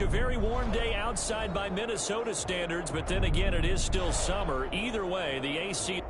A very warm day outside by Minnesota standards, but then again, it is still summer. Either way, the AC...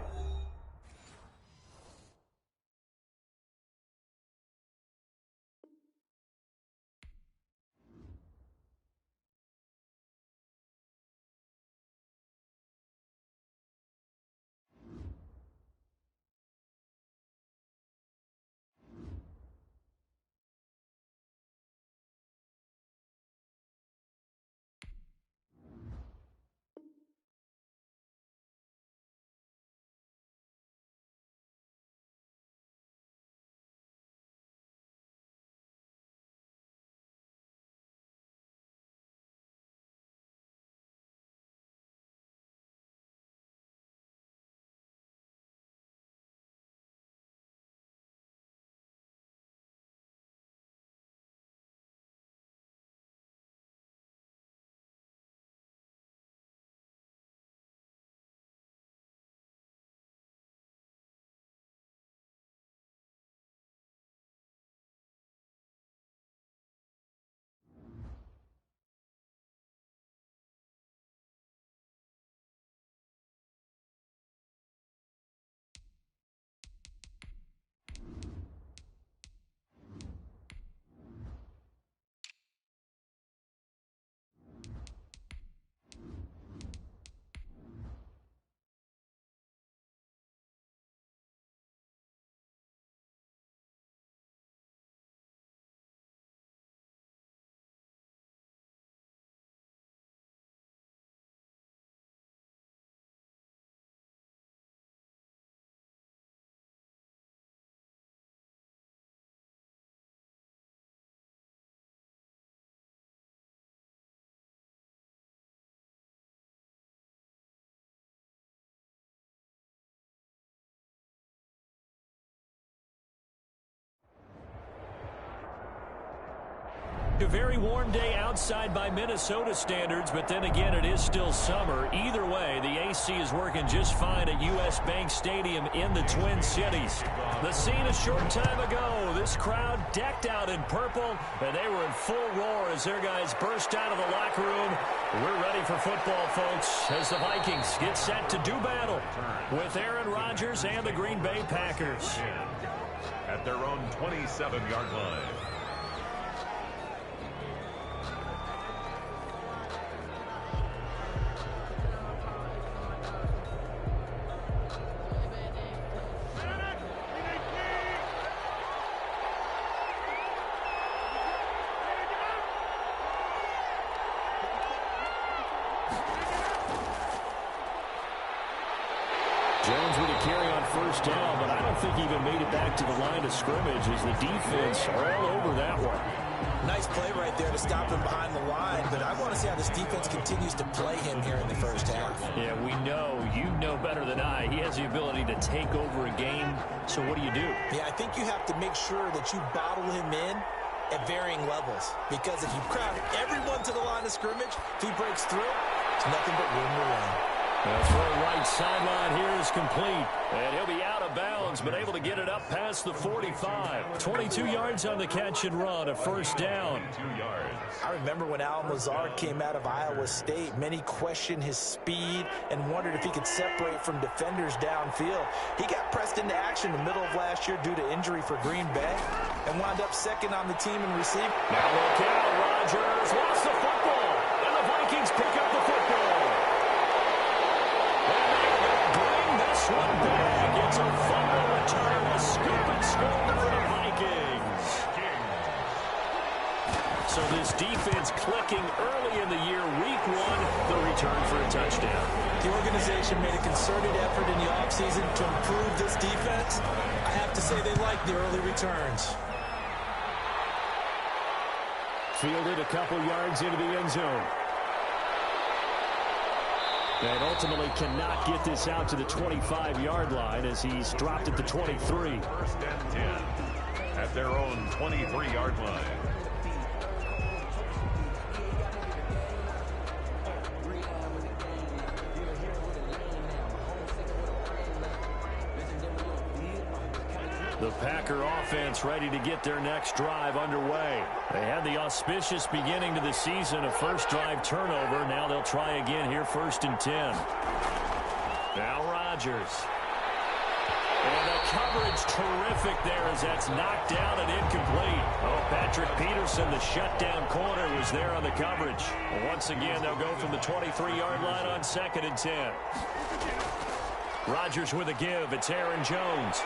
A very warm day outside by Minnesota standards, but then again, it is still summer. Either way, the AC is working just fine at U.S. Bank Stadium in the Twin Cities. The scene a short time ago, this crowd decked out in purple, and they were in full roar as their guys burst out of the locker room. We're ready for football, folks, as the Vikings get set to do battle with Aaron Rodgers and the Green Bay Packers. At their own 27-yard line. Jones with a carry on first down, but I don't think he even made it back to the line of scrimmage as the defense all over that one. Nice play right there to stop him behind the line, but I want to see how this defense continues to play him here in the first half. Yeah, we know. You know better than I. He has the ability to take over a game, so what do you do? Yeah, I think you have to make sure that you bottle him in at varying levels, because if you crowd everyone to the line of scrimmage, if he breaks through, it's nothing but room to run. The throw right sideline here is complete. And he'll be out of bounds, but able to get it up past the 45. 22 yards on the catch and run, a first down. 2 yards. I remember when Al Lazard came out of Iowa State, many questioned his speed and wondered if he could separate from defenders downfield. He got pressed into action in the middle of last year due to injury for Green Bay and wound up second on the team in receiving. Now look out, Rodgers lost the football, and the Vikings pick up the football. This one back. It's a fumble return, a scoop and score for the Vikings. So this defense clicking early in the year, week one, the return for a touchdown. The organization made a concerted effort in the offseason to improve this defense. I have to say they like the early returns. Fielded a couple yards into the end zone. And ultimately cannot get this out to the 25-yard line as he's dropped at the 23. First and 10 at their own 23-yard line. The Packers Packer offense ready to get their next drive underway. They had the auspicious beginning to the season, a first drive turnover. Now they'll try again here, 1st and 10. Now Rodgers. And the coverage terrific there as that's knocked down and incomplete. Oh, Patrick Peterson, the shutdown corner, was there on the coverage. And once again, they'll go from the 23-yard line on 2nd and 10. Rodgers with a give. It's Aaron Jones.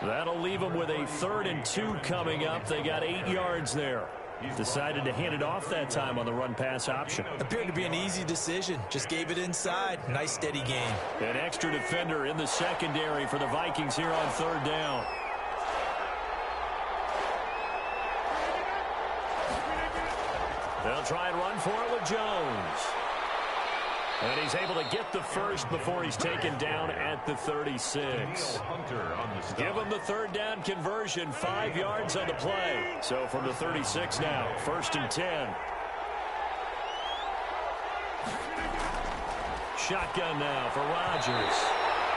That'll leave them with a 3rd and 2 coming up. They got 8 yards there. Decided to hand it off that time on the run-pass option. Appeared to be an easy decision. Just gave it inside. Nice, steady gain. An extra defender in the secondary for the Vikings here on 3rd down. They'll try and run for it with Jones. And he's able to get the first before he's taken down at the 36. Give him the 3rd down conversion, 5 yards on the play. So from the 36 now, 1st and 10. Shotgun now for Rodgers.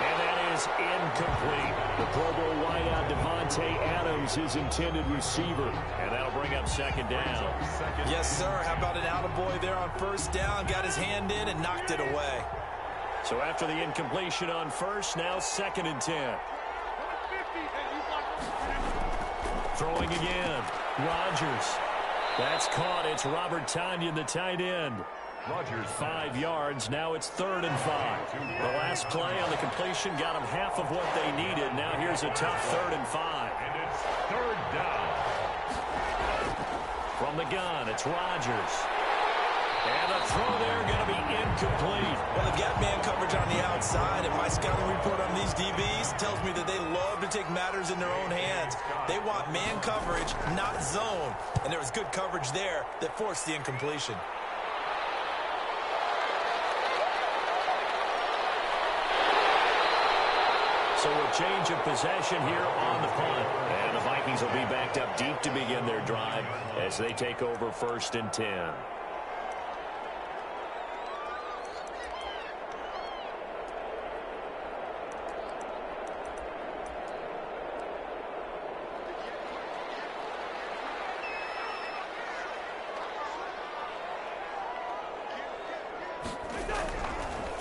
And that is incomplete. The Pro Bowl wideout Devontae Adams, his intended receiver. And that'll bring up 2nd down. Yes, sir. How about an attaboy there on 1st down? Got his hand in and knocked it away. So after the incompletion on 1st, now 2nd and 10. Throwing again. Rodgers. That's caught. It's Robert Tonyan, the tight end. Rodgers 5 yards. Now it's 3rd and 5. The last play on the completion got them half of what they needed. Now here's a tough 3rd and 5. And it's 3rd down. From the gun, it's Rodgers. And the throw there going to be incomplete. Well, they've got man coverage on the outside, and my scouting report on these DBs tells me that they love to take matters in their own hands. They want man coverage, not zone. And there was good coverage there that forced the incompletion. So a change of possession here on the punt. And the Vikings will be backed up deep to begin their drive as they take over 1st and 10.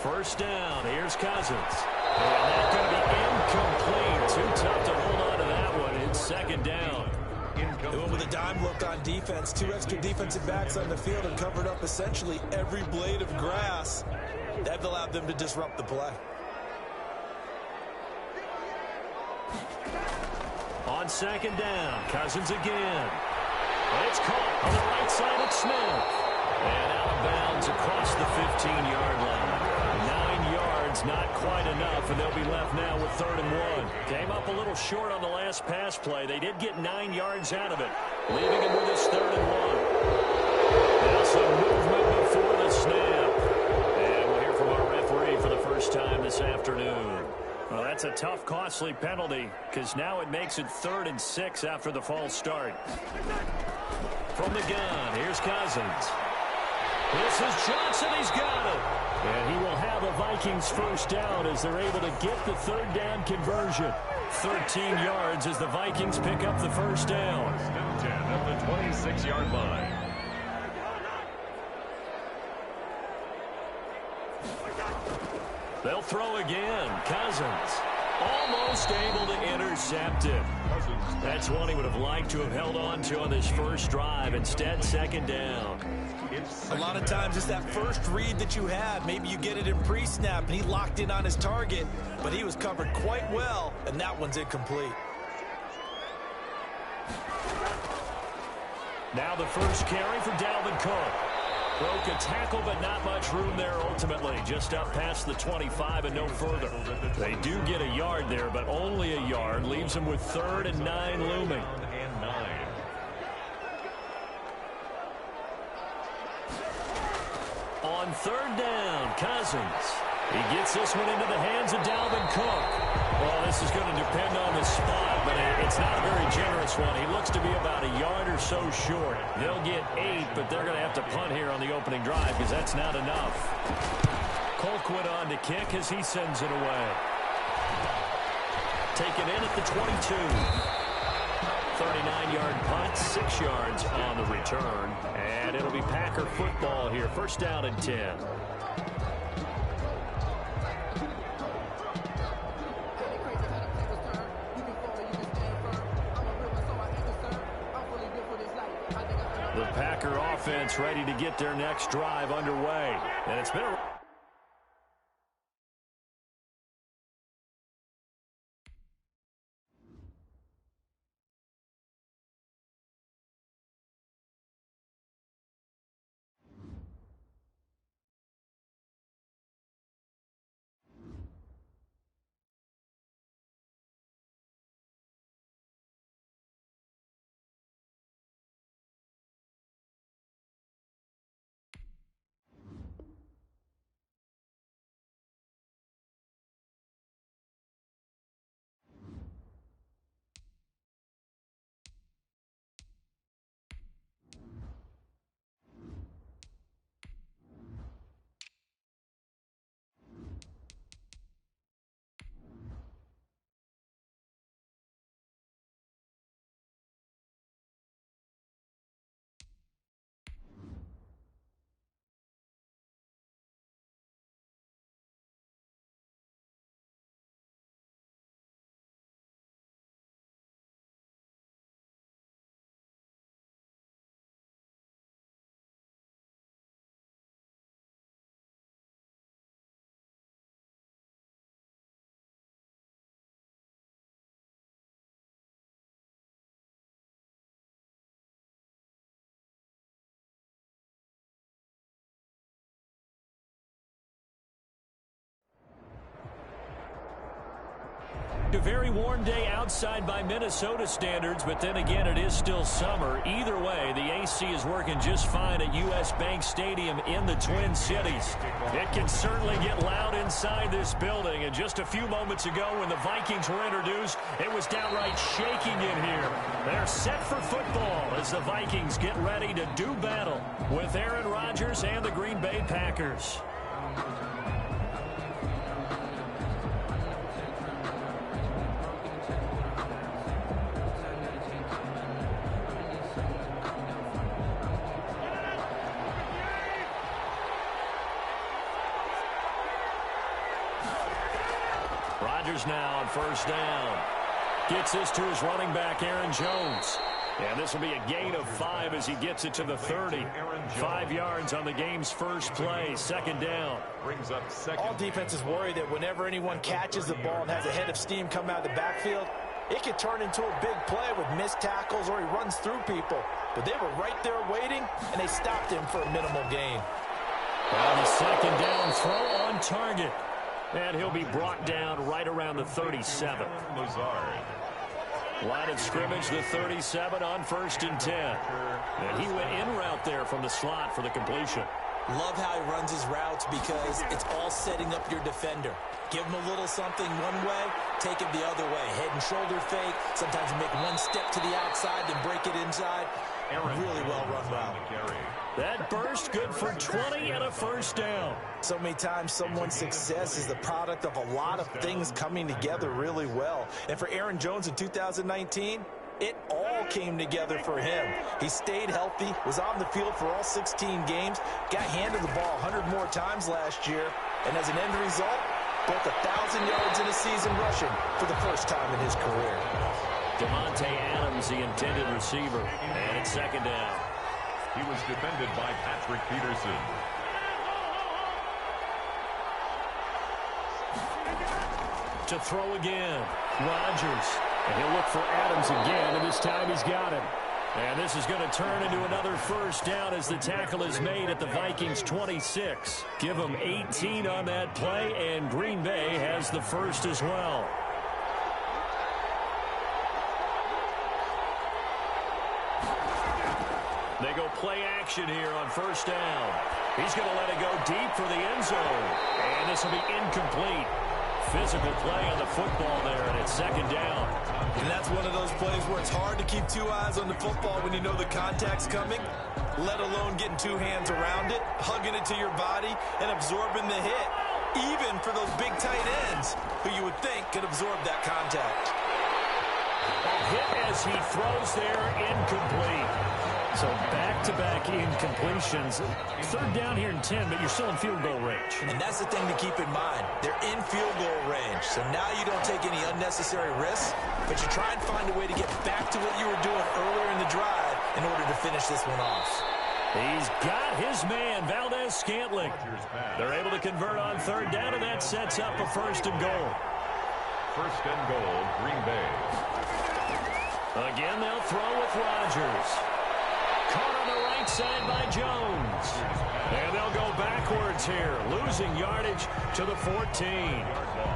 First down, here's Cousins. And that's going to be incomplete. Too tough to hold on to that one. It's 2nd down. They went with a dime look on defense. 2 extra defensive backs on the field and covered up essentially every blade of grass. That allowed them to disrupt the play. On 2nd down, Cousins again. And it's caught on the right side of Smith. And out of bounds across the 15-yard line. 9 yards, not quite enough, and they'll be left now with 3rd and 1. Came up a little short on the last pass play. They did get 9 yards out of it, leaving him with his 3rd and 1. Now some movement before the snap. And we'll hear from our referee for the first time this afternoon. Well, that's a tough, costly penalty because now it makes it 3rd and 6 after the false start. From the gun, here's Cousins. This is Johnson. He's got it. And he will have a Vikings first down as they're able to get the 3rd down conversion. 13 yards as the Vikings pick up the first down. 10 at the 26-yard line. They'll throw again. Cousins almost able to intercept it. That's one he would have liked to have held on to on this first drive. Instead, 2nd down. A lot of times it's that first read that you have. Maybe you get it in pre-snap, and he locked in on his target, but he was covered quite well, and that one's incomplete. Now the first carry for Dalvin Cook. Broke a tackle, but not much room there ultimately. Just up past the 25 and no further. They do get a yard there, but only a yard. Leaves them with 3rd and 9 looming. On 3rd down, Cousins. He gets this one into the hands of Dalvin Cook. Well, this is going to depend on the spot, but it's not a very generous one. He looks to be about a yard or so short. They'll get 8, but they're going to have to punt here on the opening drive because that's not enough. Colquitt on to kick as he sends it away. taken in at the 22. 39-yard punt, 6 yards on the return. And it'll be Packer football here. First down and 10. The Packer offense ready to get their next drive underway. And it's been a... A very warm day outside by Minnesota standards, but then again, it is still summer. Either way, the AC is working just fine at US Bank Stadium in the Twin Cities. It can certainly get loud inside this building, and just a few moments ago when the Vikings were introduced, it was downright shaking in here. They're set for football as the Vikings get ready to do battle with Aaron Rodgers and the Green Bay Packers. Rodgers now on first down. Gets this to his running back, Aaron Jones. And this will be a gain of 5 as he gets it to the 30. 5 yards on the game's first play. Second down. Brings up second. All defenses worry that whenever anyone catches the ball and has a head of steam come out of the backfield, it can turn into a big play with missed tackles or he runs through people. But they were right there waiting, and they stopped him for a minimal gain. On the second down throw on target. And he'll be brought down right around the 37. Lazard. Line of scrimmage, the 37 on first and 10. And he went in route there from the slot for the completion. Love how he runs his routes because it's all setting up your defender. Give him a little something one way, take it the other way. Head and shoulder fake. Sometimes you make one step to the outside, then break it inside. Really well-run route. That burst good for 20 and a first down. So many times someone's success is the product of a lot of things coming together really well. And for Aaron Jones in 2019, it all came together for him. He stayed healthy, was on the field for all 16 games, got handed the ball 100 more times last year, and as an end result, broke 1,000 yards in a season rushing for the first time in his career. Devontae Adams, the intended receiver, and it's second down. He was defended by Patrick Peterson. To throw again, Rodgers. And he'll look for Adams again, and this time he's got him. And this is going to turn into another first down as the tackle is made at the Vikings 26. Give them 18 on that play, and Green Bay has the first as well. They go play action here on first down. He's going to let it go deep for the end zone. And this will be incomplete. Physical play on the football there, and it's second down. And that's one of those plays where it's hard to keep two eyes on the football when you know the contact's coming, let alone getting two hands around it, hugging it to your body, and absorbing the hit. even for those big tight ends who you would think could absorb that contact. Hit as he throws there, incomplete. So back-to-back incompletions. Third down here in 10, but you're still in field goal range. And that's the thing to keep in mind. They're in field goal range. So now you don't take any unnecessary risks, but you try and find a way to get back to what you were doing earlier in the drive in order to finish this one off. He's got his man, Valdez-Scantling. They're able to convert on third down, and that sets up a first and goal. First and goal, Green Bay. Again, they'll throw with Rodgers. Caught on the right side by Jones. And they'll go backwards here, losing yardage to the 14.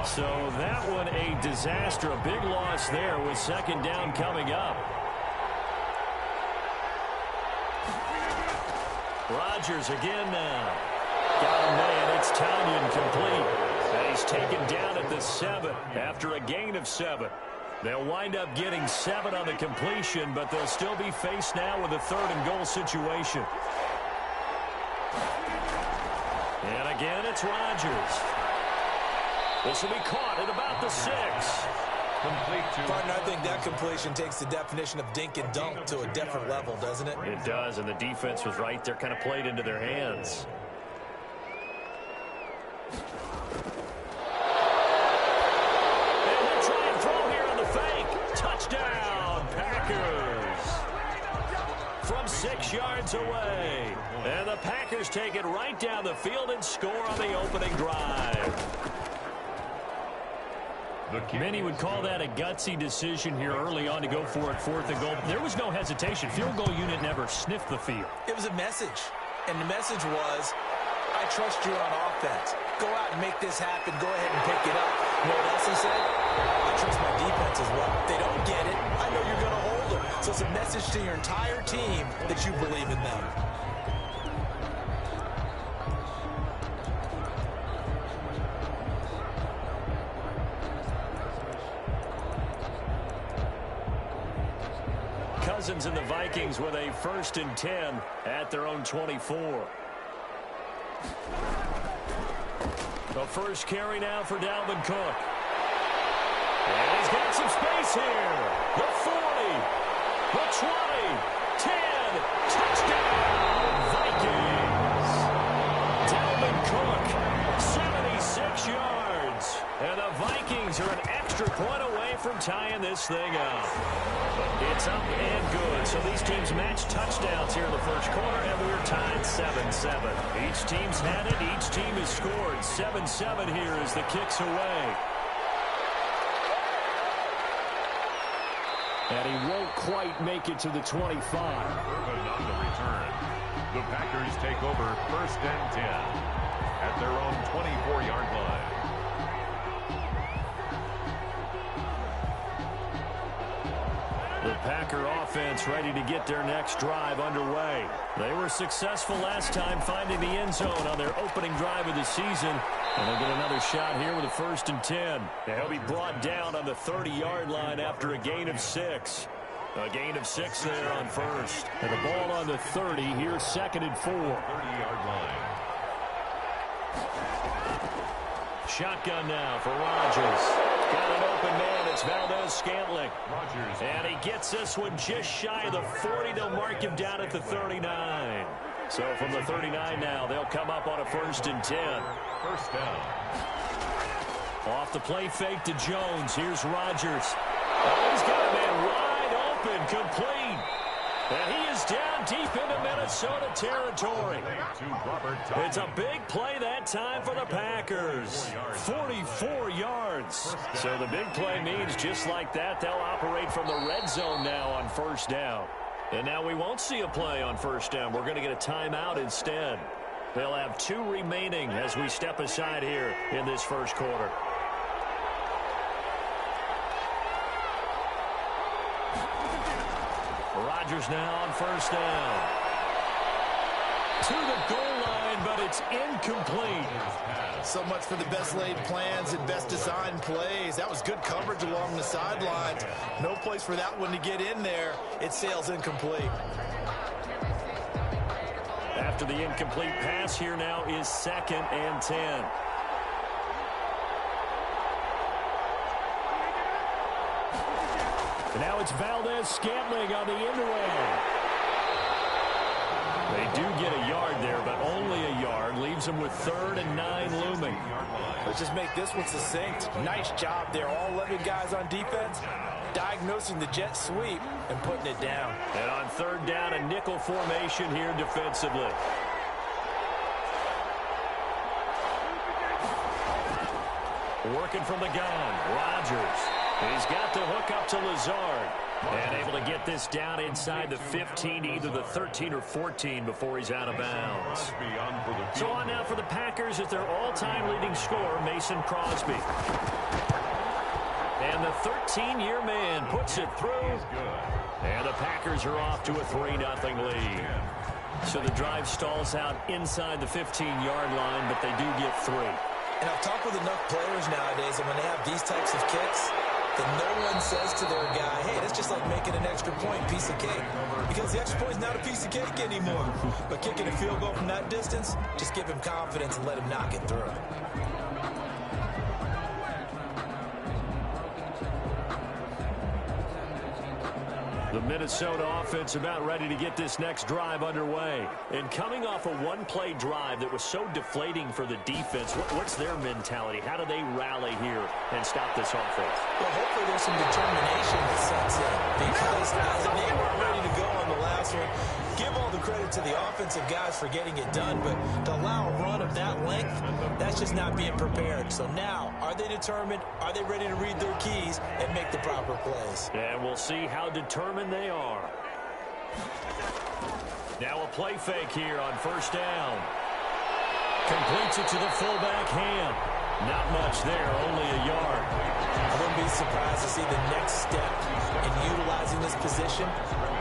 So that one a disaster, a big loss there with second down coming up. Rodgers again now. Got him there, it's Tanyan complete. And he's taken down at the 7 after a gain of 7. They'll wind up getting 7 on the completion, but they'll still be faced now with a third and goal situation. And again, it's Rodgers. This will be caught at about the 6. Partner, I think that completion takes the definition of dink and dunk to a different level, doesn't it? It does, and the defense was right there, kind of played into their hands. And they'll try and throw here on the fake. Touchdown, Packers. From 6 yards away. And the Packers take it right down the field and score on the opening drive. Many would call that a gutsy decision here early on to go for it, fourth and goal. There was no hesitation. Field goal unit never sniffed the field. It was a message, and the message was, I trust you on offense. Go out and make this happen. Go ahead and pick it up. You know what else he said? I trust my defense as well. If they don't get it, I know you're going to hold them. So it's a message to your entire team that you believe in them. Cousins and the Vikings with a 1st and 10 at their own 24. The first carry now for Dalvin Cook. And he's got some space here. The 40, the 20, 10, touchdown, Vikings. Dalvin Cook, 76 yards. And the Vikings are an extra point away from tying this thing up. It's up and good. So these teams match touchdowns here in the first quarter, and we're tied 7-7. Each team's had it. Each team has scored. 7-7 here as the kick's away. And he won't quite make it to the 25. Urban on the return. The Packers take over 1st and 10 at their own 24-yard line. The Packer offense ready to get their next drive underway. They were successful last time finding the end zone on their opening drive of the season. And they'll get another shot here with a 1st and 10. And he'll be brought down on the 30-yard line after a gain of 6. A gain of 6 there on first. And the ball on the 30. Here's 2nd and 4. 30-yard line. Shotgun now for Rodgers. Got an open man. It's Valdez-Scantling. Rodgers. And he gets this one just shy of the 40. They'll mark him down at the 39. So from the 39 now, they'll come up on a 1st and 10. First down. Off the play fake to Jones. Here's Rodgers. Oh, he's got a man wide open, complete. And he is down deep into Minnesota territory. It's a big play that time for the Packers. 44 yards. So the big play means just like that, they'll operate from the red zone now on 1st down. And now we won't see a play on 1st down. We're going to get a timeout instead. They'll have 2 remaining as we step aside here in this first quarter. Rodgers now on 1st down. To the goal line, but it's incomplete. So much for the best laid plans and best designed plays. That was good coverage along the sidelines. No place for that one to get in there. It sails incomplete. After the incomplete pass, here now is 2nd and 10. And now it's Valdez-Scantling on the end-around. They do get a yard there, but only a yard. Leaves them with 3rd and 9 looming. Let's just make this one succinct. Nice job there. All 11 guys on defense diagnosing the jet sweep and putting it down. And on 3rd down, a nickel formation here defensively. Working from the gun, Rodgers. He's got the hook up to Lazard. And able to get this down inside the 15, either the 13 or 14 before he's out of bounds. So on now for the Packers is their all-time leading scorer, Mason Crosby. And the 13-year man puts it through. And the Packers are off to a 3-0 lead. So the drive stalls out inside the 15-yard line, but they do get 3. And I've talked with enough players nowadays, and when they have these types of kicks, that no one says to their guy, hey, that's just like making an extra point, piece of cake. Because the extra point is not a piece of cake anymore. But kicking a field goal from that distance, just give him confidence and let him knock it through. The Minnesota offense about ready to get this next drive underway. And coming off a one-play drive that was so deflating for the defense, what's their mentality? How do they rally here and stop this offense? Well, hopefully there's some determination that sets in. Because they weren't ready to go on the last one. Give all the credit to the offensive guys for getting it done, but to allow a run of that length, that's just not being prepared. So now, are they determined? Are they ready to read their keys and make the proper plays? And we'll see how determined they are. Now a play fake here on 1st down. Completes it to the fullback Ham. Not much there, only a yard. I wouldn't be surprised to see the next step in utilizing this position.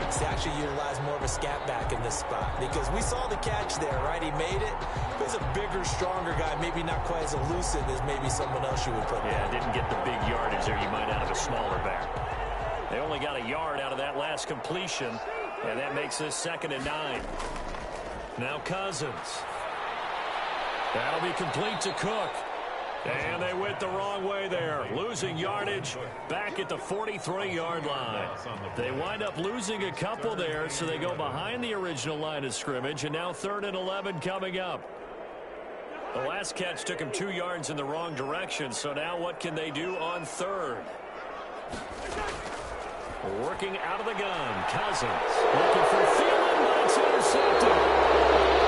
It's to actually utilize more of a scat back in this spot. Because we saw the catch there, right? He made it. He's a bigger, stronger guy, maybe not quite as elusive as maybe someone else you would put there. Yeah, didn't get the big yardage there you might out of a smaller back. They only got a yard out of that last completion, and that makes this 2nd and 9. Now Cousins. That'll be complete to Cook. And they went the wrong way there, losing yardage back at the 43-yard line. They wind up losing a couple there, so they go behind the original line of scrimmage, and now 3rd and 11 coming up. The last catch took him 2 yards in the wrong direction, so now what can they do on 3rd? Working out of the gun, Cousins looking for Thielen, but it's intercepted.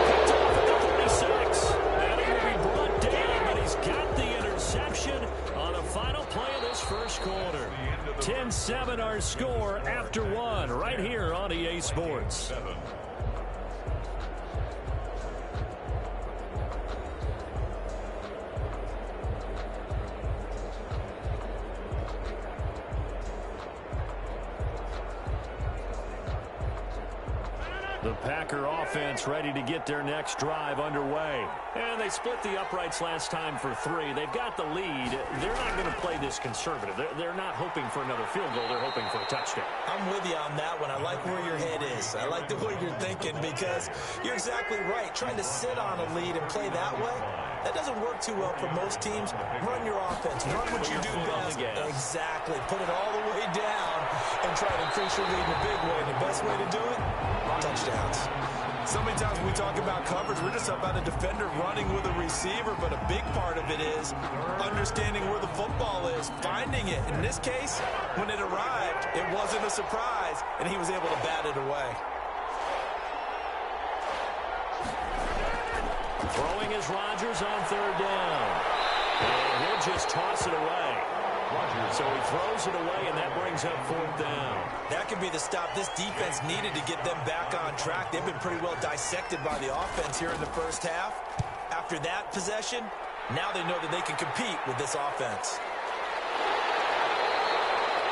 Picked off at the 46. And he will be brought down, but he's got the interception on the final play of this first quarter. 10-7 our score after 1 right here on EA Sports. The Packer offense ready to get their next drive underway. And they split the uprights last time for 3. They've got the lead. They're not going to play this conservative. They're not hoping for another field goal. They're hoping for a touchdown. I'm with you on that one. I like where your head is. I like the way you're thinking because you're exactly right. Trying to sit on a lead and play that way, that doesn't work too well for most teams. Run your offense. Run what you do best. Exactly. Put it all the way down and try to increase your lead in a big way. And the best way to do it, touchdowns. So many times when we talk about coverage, we're just about a defender running with a receiver, but a big part of it is understanding where the football is, finding it. In this case, when it arrived, it wasn't a surprise, and he was able to bat it away. Throwing is Rodgers on 3rd down. And he'll just toss it away. So he throws it away, and that brings up 4th down. That could be the stop this defense needed to get them back on track. They've been pretty well dissected by the offense here in the first half. After that possession, now they know that they can compete with this offense.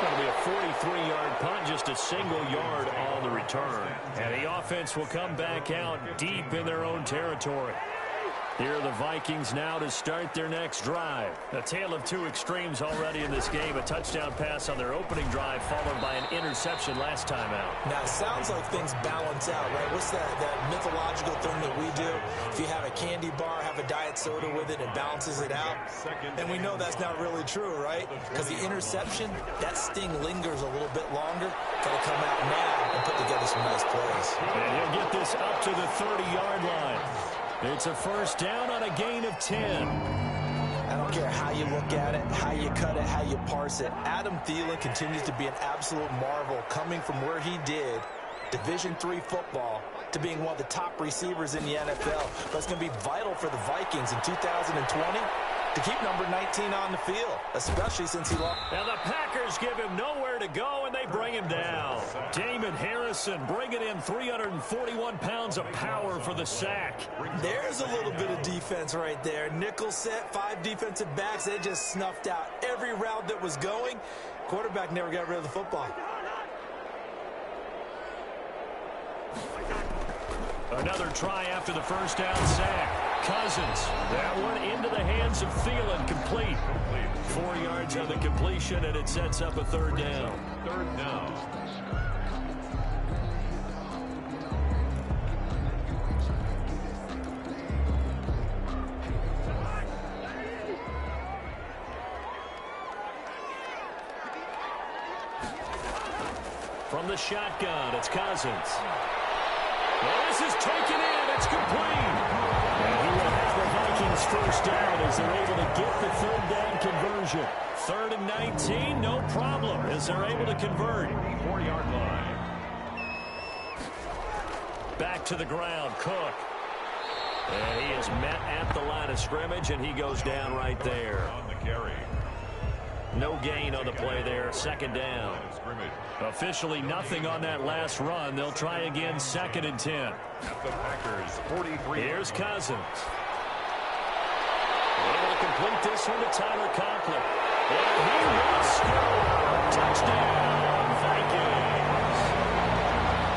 That'll be a 43-yard punt, just a single yard on the return. And the offense will come back out deep in their own territory. Here are the Vikings now to start their next drive. A tale of two extremes already in this game. A touchdown pass on their opening drive followed by an interception last time out. Now, it sounds like things balance out, right? What's that mythological thing that we do? If you have a candy bar, have a diet soda with it, it balances it out. And we know that's not really true, right? Because the interception, that sting lingers a little bit longer. Got to come out now and put together some nice plays. And he'll get this up to the 30-yard line. It's a first down on a gain of 10. I don't care how you look at it, how you cut it, how you parse it. Adam Thielen continues to be an absolute marvel, coming from where he did, Division III football, to being one of the top receivers in the NFL. But it's going to be vital for the Vikings in 2020 to keep number 19 on the field, especially since he lost. And the Packers give him nowhere to go, and they bring him down. Damon Harrison bringing in 341 pounds of power for the sack. There's a little bit of defense right there. Nickel set, 5 defensive backs. They just snuffed out every route that was going. Quarterback never got rid of the football. Another try after the first down sack. Cousins, that one into the hands of Thielen, complete. 4 yards on the completion, and it sets up a third down. Third down. From the shotgun, it's Cousins. Well, this is taken in. It's complete. And he will have the Vikings first down as they're able to get the third down conversion. 3rd and 19, no problem, as they're able to convert. 4-yard line. Back to the ground, Cook. And he is met at the line of scrimmage, and he goes down right there. On the carry. No gain on the play there, 2nd down. Officially nothing on that last run. They'll try again, 2nd and 10. At the Packers, 43. Here's Cousins. Able to complete this one to Tyler Conklin. And he will score. Touchdown, Vikings.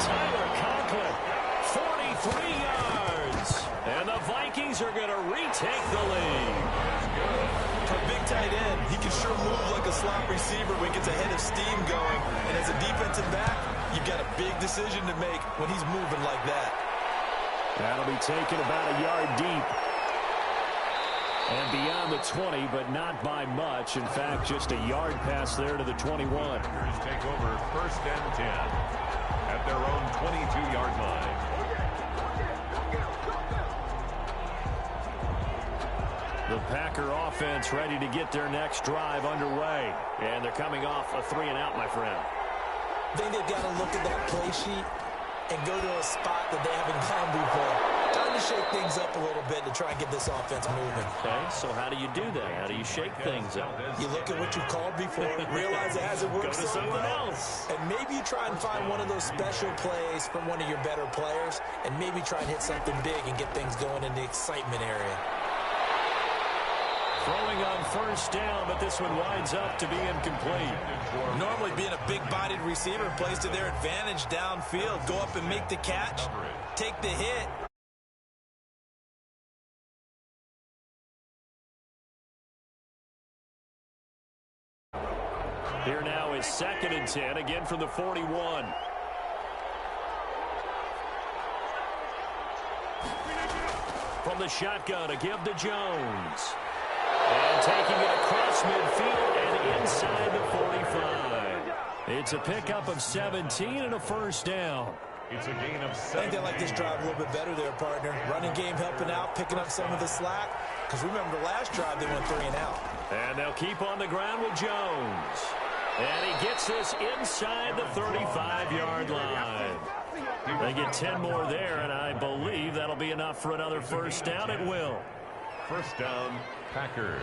Tyler Conklin, 43 yards. And the Vikings are going to retake the lead. For a big tight end, he can sure move like a slot receiver when he gets a head of steam going. And as a defensive back, you've got a big decision to make when he's moving like that. That'll be taken about a yard deep. And beyond the 20, but not by much. In fact, just a yard pass there to the 21. Packers take over 1st and 10 at their own 22-yard line. The Packer offense ready to get their next drive underway. And thee coming off a 3-and-out, my friend. I think they've got to look at that play sheet and go to a spot that they haven't gone before. Time to shake things up a little bit to try and get this offense moving. Okay, so how do you do that? How do you shake things up? You look at what you called before, realize it hasn't worked Go to so something well, else. and maybe you try and find one of those special plays from one of your better players, and maybe try and hit something big and get things going in the excitement area. Throwing on 1st down, but this one winds up to be incomplete. Normally being a big-bodied receiver plays to their advantage downfield. Go up and make the catch, take the hit. Here now is 2nd and 10, again from the 41. From the shotgun, a give to Jones. And taking it across midfield and inside the 45. It's a pickup of 17 and a first down. It's a gain of 7. I think they like this drive a little bit better there, partner. Running game helping out, picking up some of the slack. Because remember, the last drive they went 3-and-out. And they'll keep on the ground with Jones. And he gets this inside the 35-yard line. They get 10 more there, and I believe that'll be enough for another first down. It will. First down, Packers.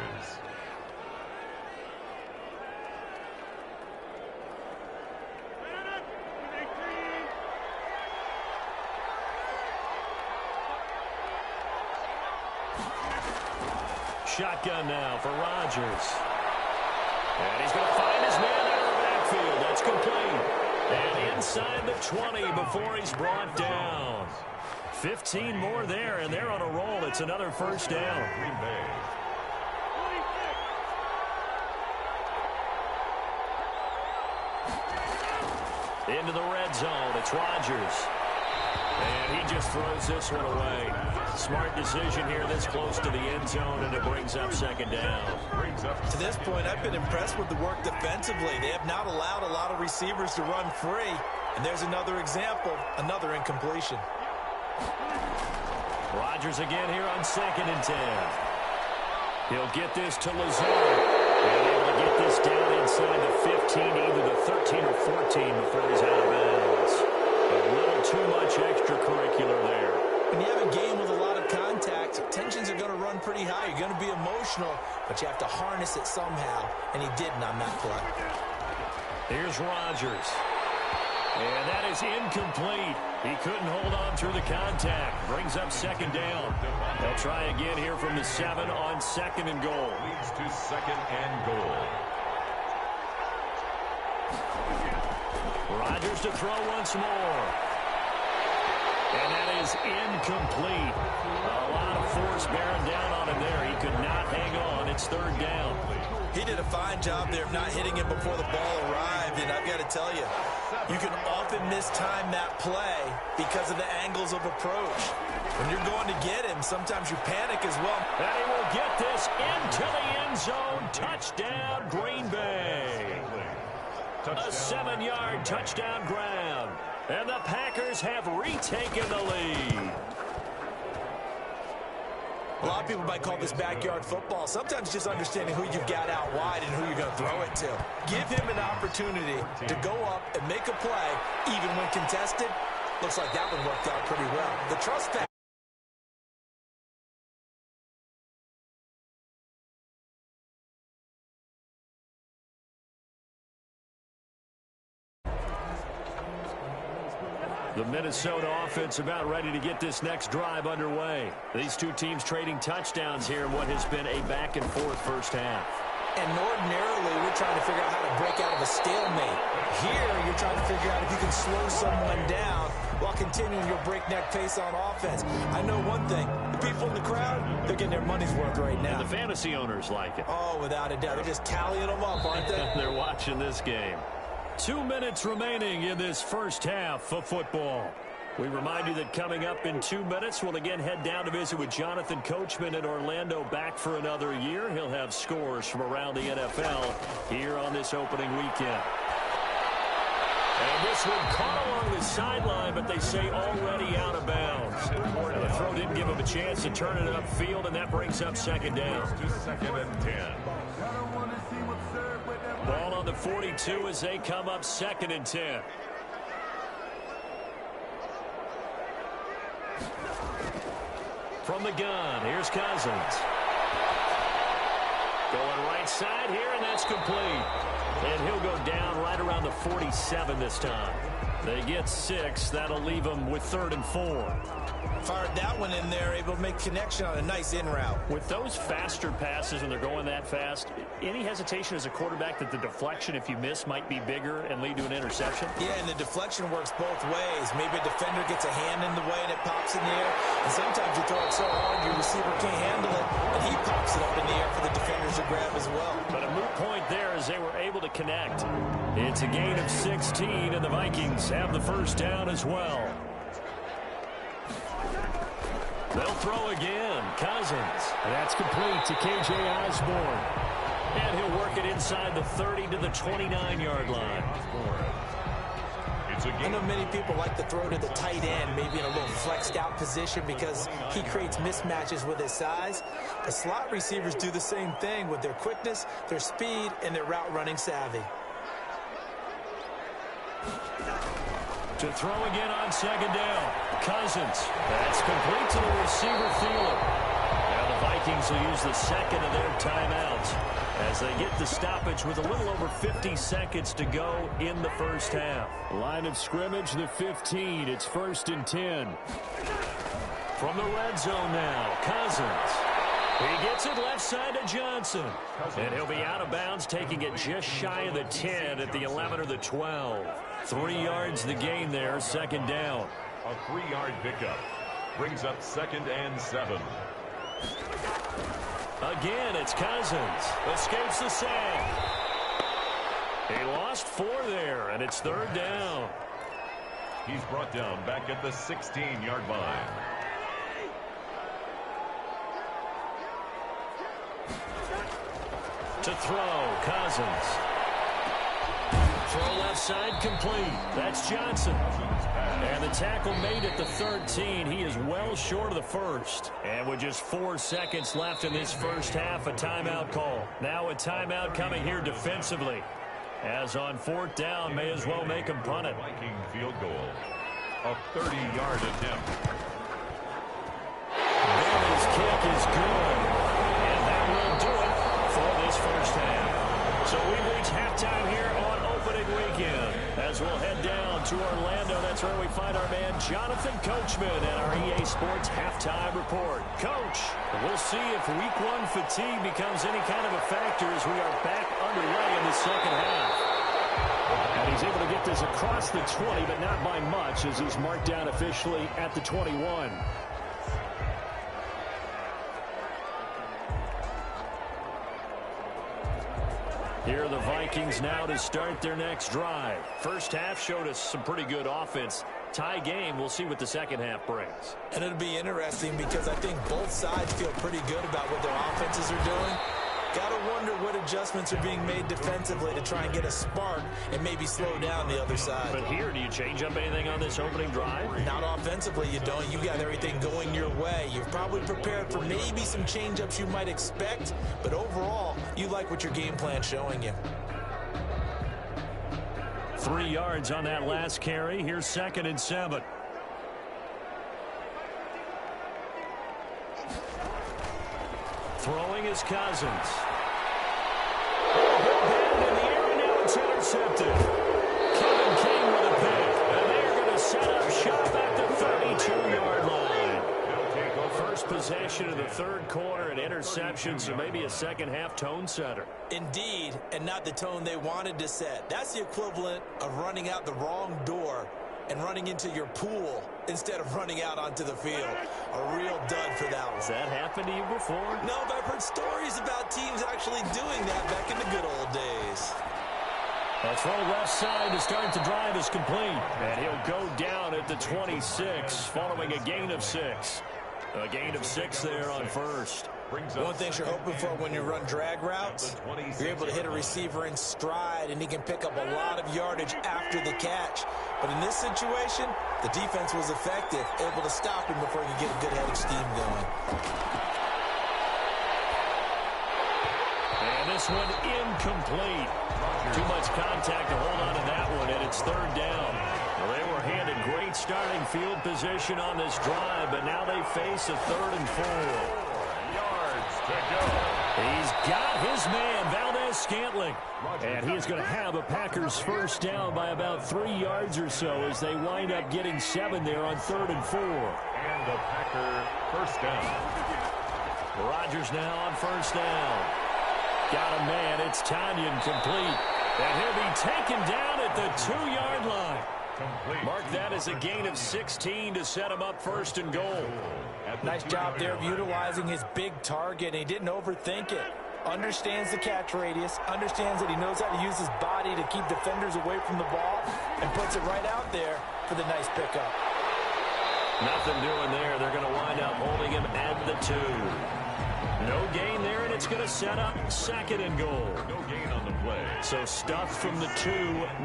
Shotgun now for Rodgers. And he's going to find his man out of the backfield. That's complete. And inside the 20 before he's brought down. 15 more there, and they're on a roll. It's another first down. Green Bay. Into the red zone. It's Rodgers. And he just throws this one away. Smart decision here this close to the end zone, and it brings up second down. To this point, I've been impressed with the work defensively. They have not allowed a lot of receivers to run free. And there's another example, another incompletion. Rodgers again here on 2nd and 10. He'll get this to Lazard. And able to get this down inside the 15, either the 13 or 14 before he's out of bounds. A little too much extracurricular there. When you have a game with a lot of contact, tensions are going to run pretty high. You're going to be emotional, but you have to harness it somehow, and he didn't on that play. Here's Rodgers. And that is incomplete. He couldn't hold on through the contact. Brings up second down. They'll try again here from the 7 on 2nd and goal. Leads to 2nd and goal. Rodgers to throw once more. And that is incomplete. A lot of force bearing down on him there. He could not hang on. It's 3rd down. He did a fine job there of not hitting him before the ball arrived, and I've got to tell you, you can often mistime that play because of the angles of approach. When you're going to get him, sometimes you panic as well. And he will get this into the end zone. Touchdown, Green Bay. A 7-yard touchdown grab. And the Packers have retaken the lead. A lot of people might call this backyard football. Sometimes just understanding who you've got out wide and who you're going to throw it to. Give him an opportunity to go up and make a play, even when contested. Looks like that one worked out pretty well. The trust factor. The Minnesota offense about ready to get this next drive underway. These two teams trading touchdowns here in what has been a back-and-forth first half. And ordinarily, we're trying to figure out how to break out of a stalemate. Here, you're trying to figure out if you can slow someone down while continuing your breakneck pace on offense. I know one thing. The people in the crowd, they're getting their money's worth right now. And the fantasy owners like it. Oh, without a doubt. They're just tallying them up, aren't they? They're watching this game. 2 minutes remaining in this first half of football. We remind you that coming up in 2 minutes, we'll again head down to visit with Jonathan Coachman in Orlando, back for another year. He'll have scores from around the NFL here on this opening weekend. And this one caught along the sideline, but they say already out of bounds. And the throw didn't give him a chance to turn it upfield, and that brings up second down. To 2nd and 10. Ball on the 42 as they come up 2nd and 10. From the gun, here's Cousins. Going right side here, and that's complete. And he'll go down right around the 47 this time. They get 6. That'll leave them with 3rd and 4. Fired that one in there, able to make connection on a nice in route. With those faster passes when they're going that fast, any hesitation as a quarterback that the deflection, if you miss, might be bigger and lead to an interception? Yeah, and the deflection works both ways. Maybe a defender gets a hand in the way and it pops in the air. And sometimes you throw it so hard your receiver can't handle it, and he pops it up in the air for the defenders to grab as well. But a moot point there as they were able to connect. It's a gain of 16, and the Vikings have the first down as well. They'll throw again. Cousins. And that's complete to K.J. Osborne. And he'll work it inside the 30 to the 29-yard line. I know many people like to throw to the tight end, maybe in a little flexed out position because he creates mismatches with his size. The slot receivers do the same thing with their quickness, their speed, and their route running savvy. To throw again on second down. Cousins. That's complete to the receiver Thielen. Now the Vikings will use the second of their timeouts as they get the stoppage with a little over 50 seconds to go in the first half. Line of scrimmage, the 15. It's 1st and 10. From the red zone now, Cousins. He gets it left side to Johnson. And he'll be out of bounds, taking it just shy of the 10 at the 11 or the 12. 3 yards the gain there, second down. A 3-yard pickup. Brings up 2nd and 7. Again, it's Cousins. Escapes the sack. He lost 4 there, and it's 3rd down. He's brought down back at the 16-yard line. To throw, Cousins. Throw left side complete. That's Johnson. And the tackle made at the 13. He is well short of the first. And with just 4 seconds left in this first half, a timeout call. Now a timeout coming here defensively. As on 4th down, may as well make him punt it. Viking field goal. A 30-yard attempt. And his kick is good. And that will do it for this first half. So we reach halftime here on opening weekend. As we'll head down to Orlando, that's where we find our man Jonathan Coachman and our EA Sports halftime report. Coach, we'll see if week 1 fatigue becomes any kind of a factor as we are back underway in the second half. And he's able to get this across the 20, but not by much, as he's marked down officially at the 21. Here are the Vikings now to start their next drive. First half showed us some pretty good offense. Tie game, we'll see what the second half brings. And it'll be interesting because I think both sides feel pretty good about what their offenses are doing. Got to wonder what adjustments are being made defensively to try and get a spark and maybe slow down the other side. But here, do you change up anything on this opening drive? Not offensively, you don't. You got everything going your way. You've probably prepared for maybe some change-ups you might expect, but overall, you like what your game plan's showing you. 3 yards on that last carry. Here's 2nd and 7. Throwing is Cousins. In the air, and now it's intercepted. Kevin King with a pick. And they're going to set up shop at the 32-yard line. First possession of the 3rd quarter, an interception, so maybe a second half tone setter. Indeed, and not the tone they wanted to set. That's the equivalent of running out the wrong door and running into your pool instead of running out onto the field. A real dud for that one. Has that happened to you before? No, but I've heard stories about teams actually doing that back in the good old days. A throw left side to start the drive is complete. And he'll go down at the 26 following a gain of 6. A gain of 6 there on first. One thing you're hoping for when you run drag routes, you're able to hit a receiver in stride, and he can pick up a lot of yardage after the catch. But in this situation, the defense was effective, able to stop him before he could get a good head of steam going. And this one incomplete. Too much contact to hold on to that one, and it's 3rd down. Well, they were handed great starting field position on this drive, but now they face a 3rd and 4. He's got his man, Valdez-Scantling. And he's going to have a Packers first down by about 3 yards or so as they wind up getting 7 there on 3rd and 4. And a Packer first down. Rodgers now on first down. Got a man, it's Tanyan complete. And he'll be taken down at the 2-yard line. Complete. Mark that as a gain of 16 to set him up 1st and goal. Nice job there of utilizing his big target. He didn't overthink it. Understands the catch radius, understands that he knows how to use his body to keep defenders away from the ball, and puts it right out there for the nice pickup. Nothing doing there. They're going to wind up holding him at the 2. No gain there, and it's going to set up 2nd and goal. No gain on the play. So stuffed from the 2.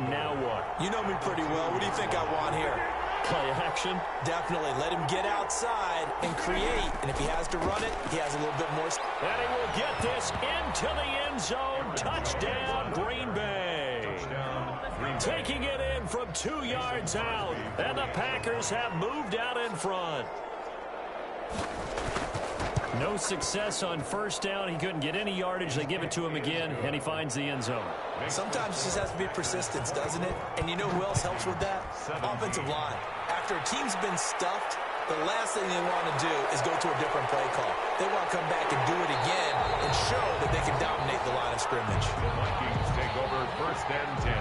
Now what? You know me pretty well. What do you think I want here? Play action? Definitely. Let him get outside and create. And if he has to run it, he has a little bit more. And he will get this into the end zone. Touchdown, Green Bay. Touchdown, Green Bay. Taking it in from 2 yards out. And the Packers have moved out in front. No success on first down. He couldn't get any yardage. They give it to him again, and he finds the end zone. Sometimes it just has to be persistence, doesn't it? And you know who else helps with that? Offensive line. After a team's been stuffed, the last thing they want to do is go to a different play call. They want to come back and do it again and show that they can dominate the line of scrimmage. The Vikings take over 1st and 10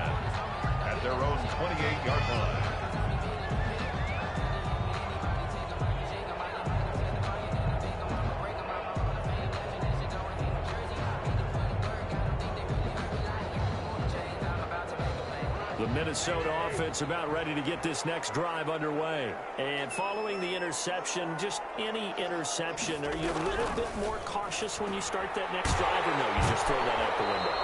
at their own 28-yard line. Minnesota offense about ready to get this next drive underway. And following the interception, just any interception, are you a little bit more cautious when you start that next drive, or no, you just throw that out the window?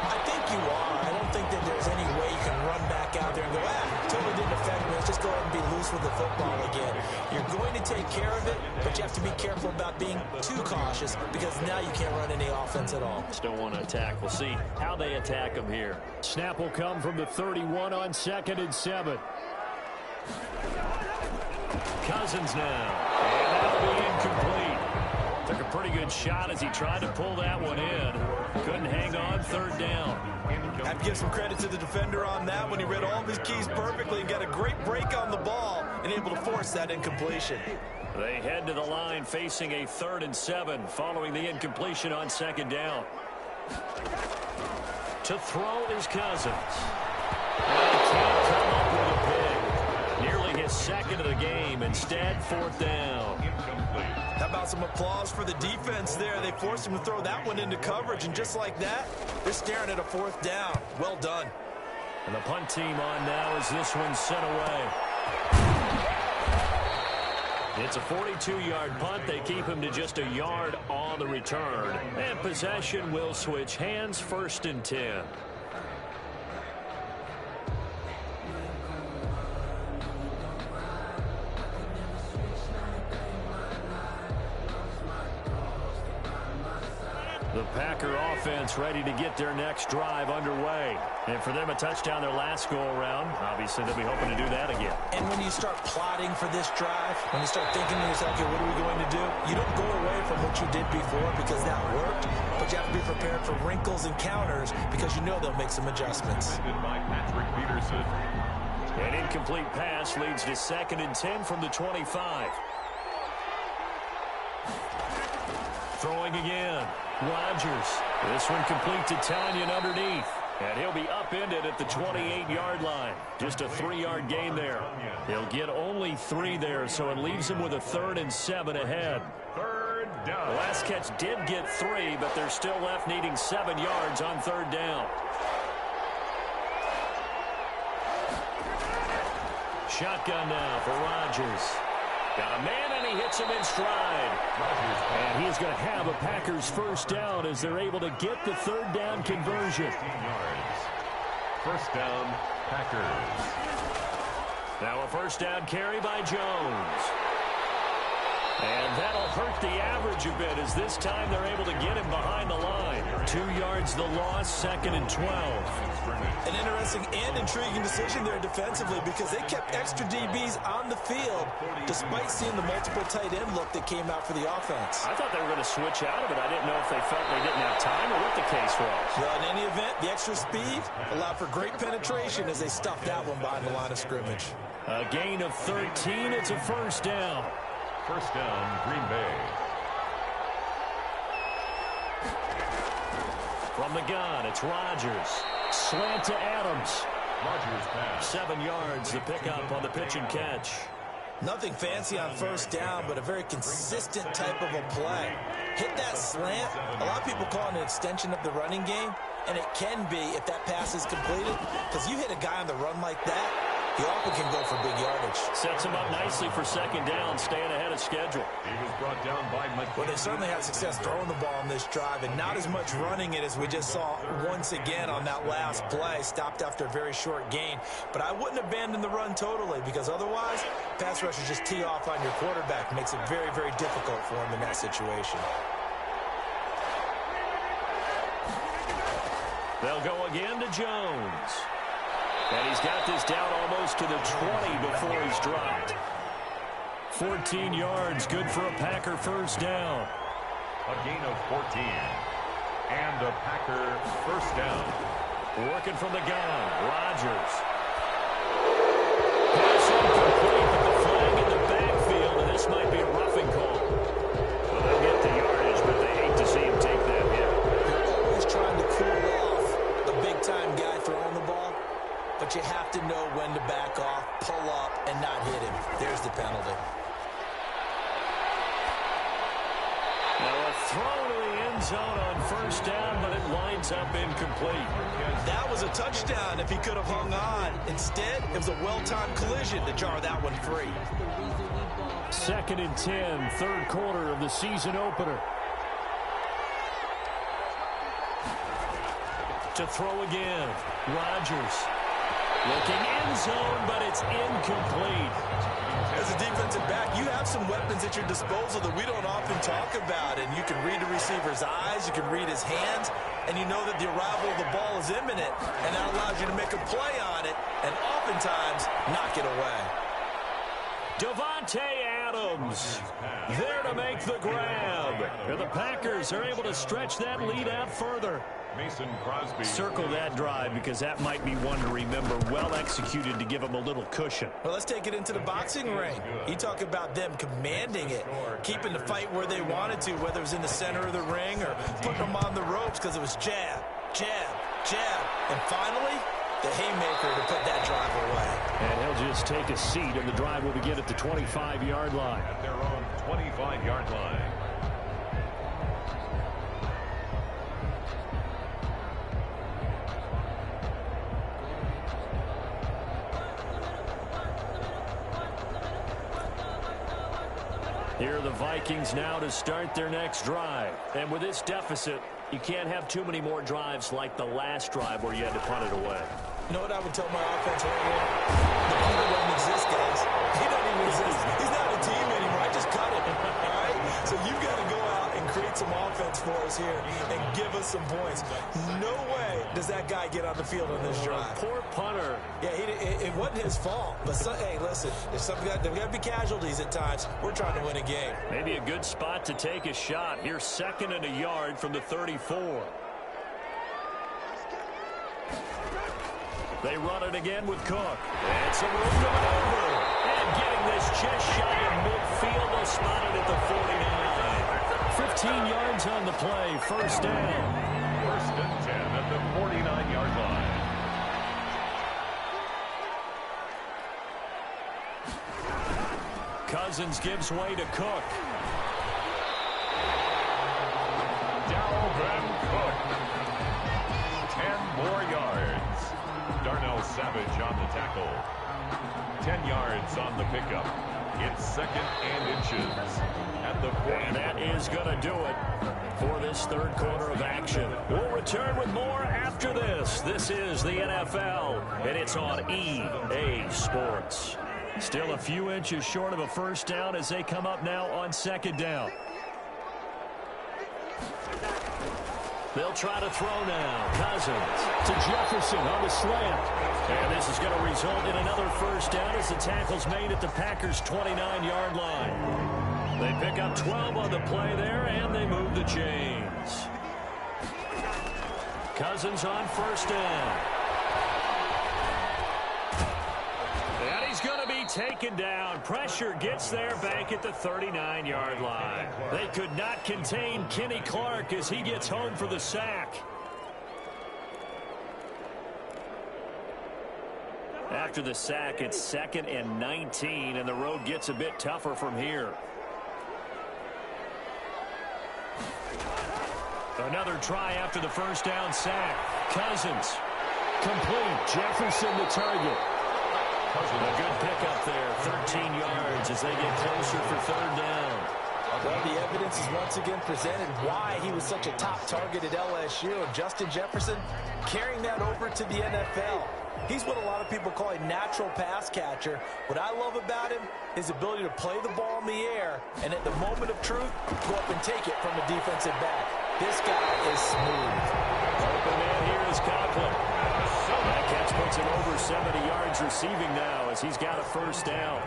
I think you are. I don't think that there's any way you can run back out there and go, totally didn't affect me. Let's just go ahead and be loose with the football again. You're going to take care of it, but you have to be careful about being too cautious because now you can't run any offense at all. Just don't want to attack. We'll see how they attack them here. Snap will come from the 31 on 2nd and 7. Cousins now. And that'll be incomplete. Took a pretty good shot as he tried to pull that one in. Couldn't hang on, 3rd down. I have to give some credit to the defender on that one. He read all of his keys perfectly and got a great break on the ball and able to force that incompletion. They head to the line facing a 3rd and 7 following the incompletion on 2nd down. To throw is Cousins. And he can't come up with a pick. Nearly his 2nd of the game. Instead, 4th down. How about some applause for the defense there? They forced him to throw that one into coverage, and just like that, they're staring at a 4th down. Well done. And the punt team on now as this one's sent away. It's a 42-yard punt. They keep him to just a yard on the return. And possession will switch hands, 1st and 10. The Packer offense ready to get their next drive underway. And for them, a touchdown their last go-around. Obviously, they'll be hoping to do that again. And when you start plotting for this drive, when you start thinking to yourself, okay, what are we going to do? You don't go away from what you did before because that worked, but you have to be prepared for wrinkles and counters because you know they'll make some adjustments. An incomplete pass leads to 2nd and 10 from the 25. Throwing again. Rodgers. This one complete to Tanyan underneath. And he'll be upended at the 28-yard line. Just a 3-yard gain there. He'll get only 3 there, so it leaves him with a 3rd and 7 ahead. 3rd down. The last catch did get 3, but they're still left needing 7 yards on 3rd down. Shotgun now for Rodgers. Got a man, and he hits him in stride. And he's going to have a Packers 1st down as they're able to get the 3rd down conversion. 15 yards. 1st down, Packers. Now a 1st down carry by Jones. And that'll hurt the average a bit as this time they're able to get him behind the line. 2 yards the loss, 2nd and 12. An interesting and intriguing decision there defensively because they kept extra DBs on the field despite seeing the multiple tight end look that came out for the offense. I thought they were going to switch out of it. I didn't know if they felt they didn't have time or what the case was. Well, in any event, the extra speed allowed for great penetration as they stuffed that one behind the line of scrimmage. A gain of 13. It's a 1st down. 1st down, Green Bay. From the gun, it's Rodgers. Slant to Adams. Rodgers pass. 7 yards, the pickup on the pitch and catch. Nothing fancy on 1st down, but a very consistent type of a play. Hit that slant. A lot of people call it an extension of the running game, and it can be if that pass is completed, because you hit a guy on the run like that, he often can go for big yardage. Sets him up nicely for 2nd down, staying ahead of schedule. He was brought down by McKinney. Well, they certainly had success throwing the ball on this drive, and not as much running it as we just saw once again on that last play. Stopped after a very short gain. But I wouldn't abandon the run totally, because otherwise, pass rushers just tee off on your quarterback. Makes it very, very difficult for him in that situation. They'll go again to Jones. And he's got this down almost to the 20 before he's dropped. 14 yards, good for a Packer 1st down. A gain of 14. And a Packer 1st down. Working from the gun, Rodgers. Pass incomplete, but the flag in the backfield, and this might be a roughing call. Well, they'll get the yardage, but they hate to see him take that hit. They're always trying to cool off a big-time guy throwing the ball. But you have to know when to back off, pull up, and not hit him. There's the penalty. Now a throw to the end zone on first down, but it winds up incomplete. That was a touchdown if he could have hung on. Instead, it was a well-timed collision to jar that one free. 2nd and 10, third quarter of the season opener. To throw again, Rodgers. Looking end zone, but it's incomplete. As a defensive back, you have some weapons at your disposal that we don't often talk about. And you can read the receiver's eyes, you can read his hands, and you know that the arrival of the ball is imminent. And that allows you to make a play on it and oftentimes knock it away. Davante Adams there to make the grab. And the Packers are able to stretch that lead out further. Mason Crosby. Circle that drive because that might be one to remember. Well executed to give them a little cushion. Well, let's take it into the boxing ring. You talk about them commanding it, keeping the fight where they wanted to, whether it was in the center of the ring or putting them on the ropes because it was jab, jab, jab. And finally, the haymaker to put that drive away. And he'll just take a seat, and the drive will begin at the 25-yard line. At their own 25-yard line. Here are the Vikings now to start their next drive. And with this deficit, you can't have too many more drives like the last drive where you had to punt it away. You know what I would tell my offense right now? The punter doesn't exist, guys. He doesn't even exist. He's not a team anymore. I just cut him. All right? So you've got to go out and create some offense for us here and give us some points. No way does that guy get on the field on this drive. Poor punter. Yeah, it wasn't his fault. But, hey, listen, there's got to be casualties at times. We're trying to win a game. Maybe a good spot to take a shot. Here's 2nd and a yard from the 34. They run it again with Cook. And some room to maneuver. And getting this just shy of midfield. They'll spot it at the 49. 15 yards on the play. First down. 1st and 10 at the 49-yard line. Cousins gives way to Cook. Dalvin Cook. 10 more yards. Darnell Savage on the tackle. 10 yards on the pickup. It's 2nd and inches at the 40. And that is going to do it for this third quarter of action. We'll return with more after this. This is the NFL, and it's on EA Sports. Still a few inches short of a first down as they come up now on 2nd down. They'll try to throw now. Cousins to Jefferson on the slant. And this is going to result in another first down as the tackle's made at the Packers' 29-yard line. They pick up 12 on the play there, and they move the chains. Cousins on first down. And he's going to be taken down. Pressure gets there back at the 39-yard line. They could not contain Kenny Clark as he gets home for the sack. After the sack, it's 2nd and 19, and the road gets a bit tougher from here. Another try after the first down sack. Cousins. Complete. Jefferson the target. A good pickup there. 13 yards as they get closer for 3rd down. Well, the evidence is once again presented why he was such a top target at LSU. And Justin Jefferson carrying that over to the NFL. He's what a lot of people call a natural pass catcher. What I love about him is the ability to play the ball in the air and at the moment of truth, go up and take it from a defensive back. This guy is smooth. Open man here is Conklin. That catch puts him over 70 yards receiving now as he's got a first down.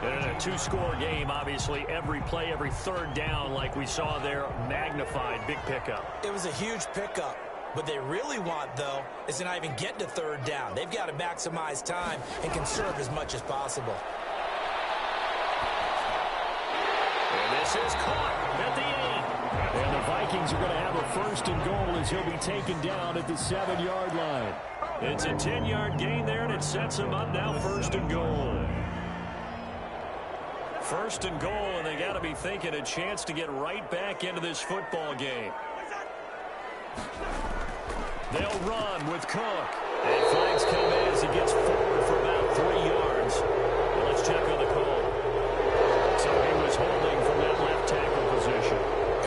And in a two-score game, obviously, every play, every 3rd down, like we saw there, magnified. Big pickup. It was a huge pickup. What they really want, though, is to not even get to 3rd down. They've got to maximize time and conserve as much as possible. And this is caught at the 8. And the Vikings are going to have a 1st and goal as he'll be taken down at the 7-yard line. It's a 10-yard gain there, and it sets him up now 1st and goal. First and goal, and they got to be thinking a chance to get right back into this football game. They'll run with Cook. And flags come as he gets forward for about 3 yards. Well, let's check on the call. So he was holding from that left tackle position.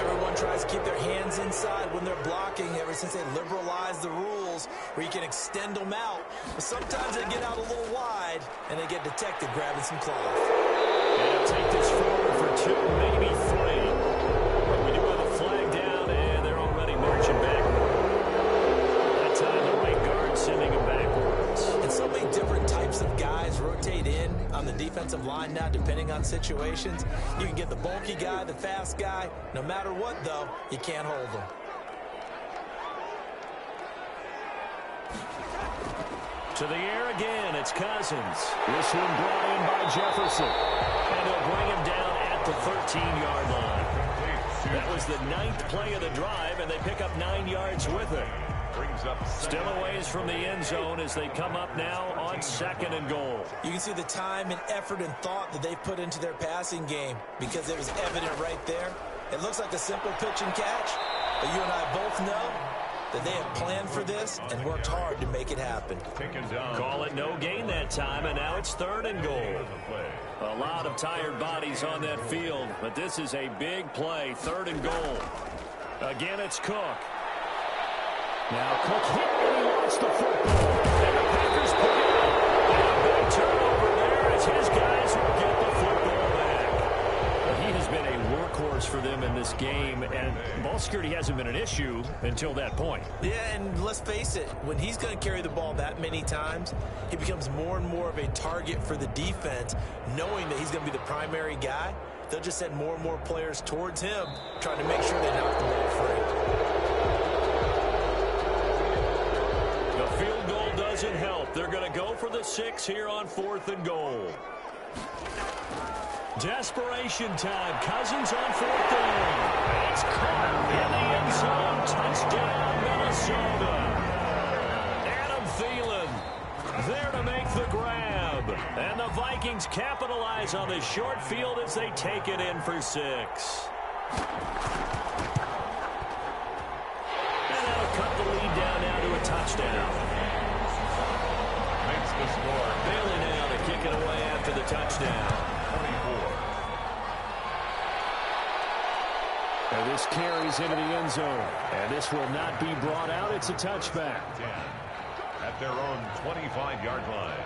Everyone tries to keep their hands inside when they're blocking ever since they liberalized the rules where you can extend them out. But sometimes they get out a little wide, and they get detected grabbing some cloth. And take this forward for 2, maybe 3. But we do have a flag down, and they're already marching backward. That time the right guard sending him backwards. And so many different types of guys rotate in on the defensive line now, depending on situations. You can get the bulky guy, the fast guy. No matter what, though, you can't hold them. To the air again, it's Cousins. This one brought in by Jefferson. And they'll bring him down at the 13-yard line. That was the 9th play of the drive, and they pick up 9 yards with it. Still a ways from the end zone as they come up now on 2nd and goal. You can see the time and effort and thought that they put into their passing game because it was evident right there. It looks like a simple pitch and catch, but you and I both know that they have planned for this and worked hard to make it happen. Call it no gain that time, and now it's 3rd and goal. A lot of tired bodies on that field, but this is a big play, 3rd and goal. Again, it's Cook. Now Cook hit and he lost the football. And the Packers pick it up. And a big turnover there as his guys will get the football back. He has been a workhorse for them in this game, and ball security hasn't been an issue until that point. Yeah, and let's face it, when he's going to carry the ball that many times, he becomes more and more of a target for the defense, knowing that he's going to be the primary guy. They'll just send more and more players towards him, trying to make sure they knock the ball free. Field goal doesn't help. They're going to go for the 6 here on 4th and goal. Desperation time. Cousins on 4th down. It's caught in the end zone. Touchdown, Minnesota. Adam Thielen there to make the grab. And the Vikings capitalize on the short field as they take it in for 6. Cut the lead down now to a touchdown. Makes the score. Bailey now to kick it away after the touchdown. 24. And this carries into the end zone. And this will not be brought out. It's a touchback. 10 at their own 25-yard line.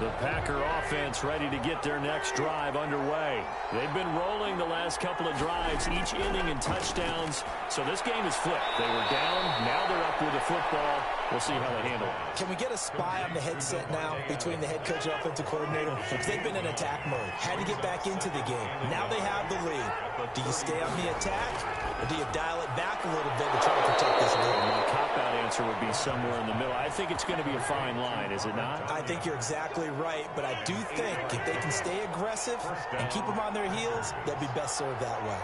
The Packer offense ready to get their next drive underway. They've been rolling the last couple of drives, each inning in touchdowns. So this game is flipped. They were down. Now they're up with the football. We'll see how they handle it. Can we get a spy on the headset now between the head coach and offensive coordinator? Because they've been in attack mode. Had to get back into the game. Now they have the lead. Do you stay on the attack, or do you dial it back a little bit to try to protect this lead? My cop-out answer would be somewhere in the middle. I think it's going to be a fine line, is it not? I think you're exactly right, but I do think if they can stay aggressive and keep them on their heels, they'll be best served that way.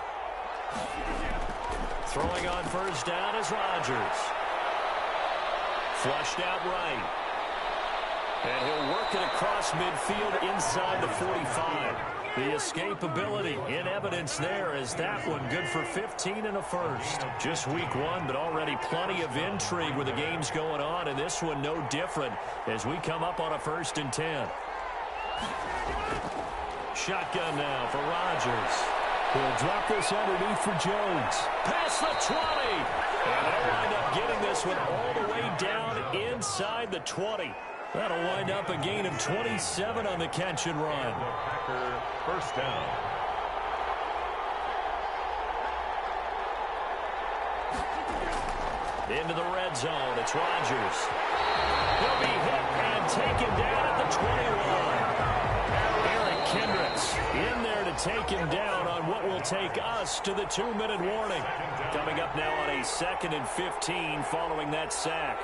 Throwing on 1st down is Rodgers. Flushed out right. And he'll work it across midfield inside the 45. The escapability in evidence there as that one good for 15 and a first. Just week 1, but already plenty of intrigue with the games going on, and this one no different as we come up on a 1st and 10. Shotgun now for Rodgers. He'll drop this underneath for Jones. Past the 20. And they'll wind up getting this one all the way down inside the 20. That'll wind up a gain of 27 on the catch and run. Packer 1st down. Into the red zone. It's Rodgers. He'll be hit and taken down at the 21. Eric Kendricks in there to take him down on what will take us to the 2-minute warning. Coming up now on a 2nd and 15 following that sack.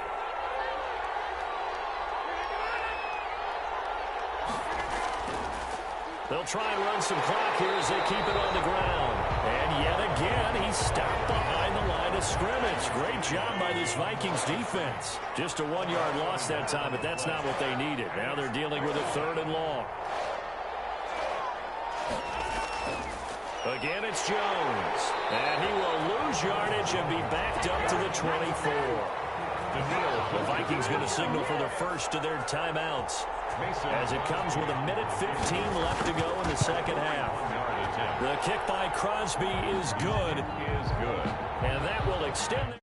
They'll try and run some clock here as they keep it on the ground. And yet again, he's stopped behind the line of scrimmage. Great job by this Vikings defense. Just a 1-yard loss that time, but that's not what they needed. Now they're dealing with a 3rd and long. Again, it's Jones. And he will lose yardage and be backed up to the 24. The Vikings going to signal for the first of their timeouts as it comes with 1:15 left to go in the second half. The kick by Crosby is good. And that will extend.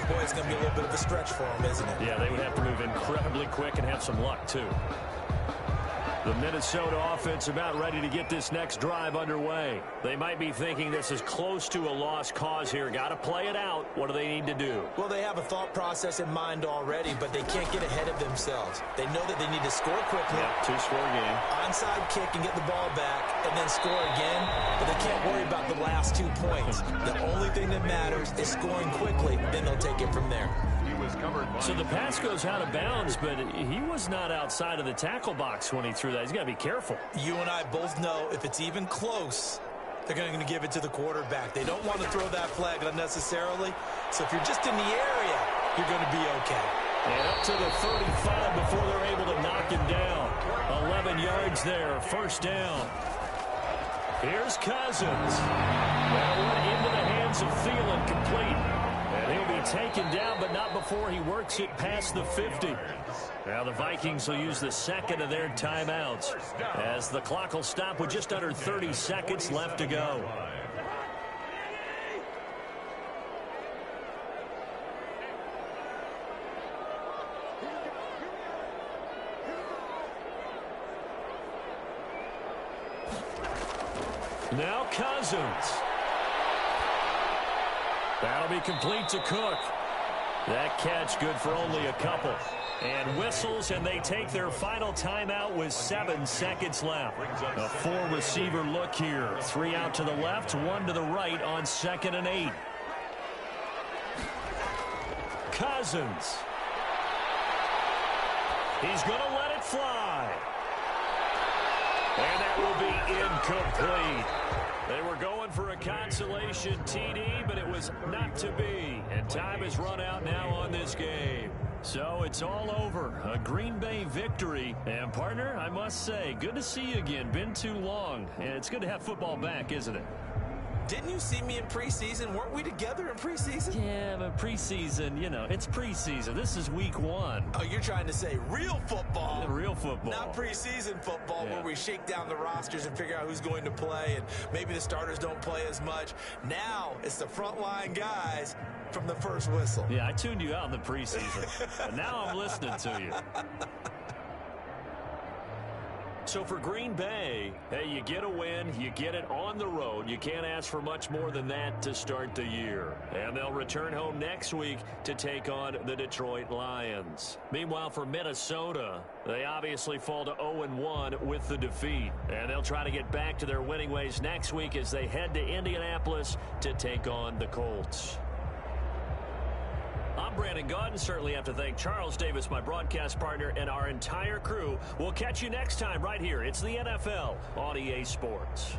Boy, it's going to be a little bit of a stretch for him, isn't it? Yeah, they would have to move incredibly quick and have some luck, too. The Minnesota offense about ready to get this next drive underway. They might be thinking this is close to a lost cause here. Got to play it out. What do they need to do? Well, they have a thought process in mind already, but they can't get ahead of themselves. They know that they need to score quickly. Yeah, 2-score game. Onside kick and get the ball back and then score again, but they can't worry about the last 2 points. The only thing that matters is scoring quickly, then they'll take it from there. So the pass goes out of bounds, but he was not outside of the tackle box when he threw that. He's got to be careful. You and I both know if it's even close, they're going to give it to the quarterback. They don't want to throw that flag unnecessarily. So if you're just in the area, you're going to be okay. And up to the 35 before they're able to knock him down. 11 yards there, first down. Here's Cousins. That went into the hands of Thielen, complete. And he'll be taken down, but not before he works it past the 50. Now the Vikings will use the second of their timeouts as the clock will stop with just under 30 seconds left to go. Now Cousins. That'll be complete to Cook. That catch good for only a couple. And whistles, and they take their final timeout with 7 seconds left. A 4-receiver look here. 3 out to the left, 1 to the right on 2nd and 8. Cousins. He's going to let it fly. And that will be incomplete. They were going for a consolation TD, but it was not to be. And time has run out now on this game. So it's all over. A Green Bay victory. And, partner, I must say, good to see you again. Been too long. And it's good to have football back, isn't it? Didn't you see me in preseason? Weren't we together in preseason? Yeah, but preseason, you know, it's preseason. This is week 1. Oh, you're trying to say real football. Real football. Not preseason football, where we shake down the rosters and figure out who's going to play, and maybe the starters don't play as much. Now it's the frontline guys from the first whistle. Yeah, I tuned you out in the preseason. But now I'm listening to you. So for Green Bay, hey, you get a win, you get it on the road. You can't ask for much more than that to start the year. And they'll return home next week to take on the Detroit Lions. Meanwhile, for Minnesota, they obviously fall to 0-1 with the defeat. And they'll try to get back to their winning ways next week as they head to Indianapolis to take on the Colts. I'm Brandon Gaudin. Certainly have to thank Charles Davis, my broadcast partner, and our entire crew. We'll catch you next time right here. It's the NFL on EA Sports.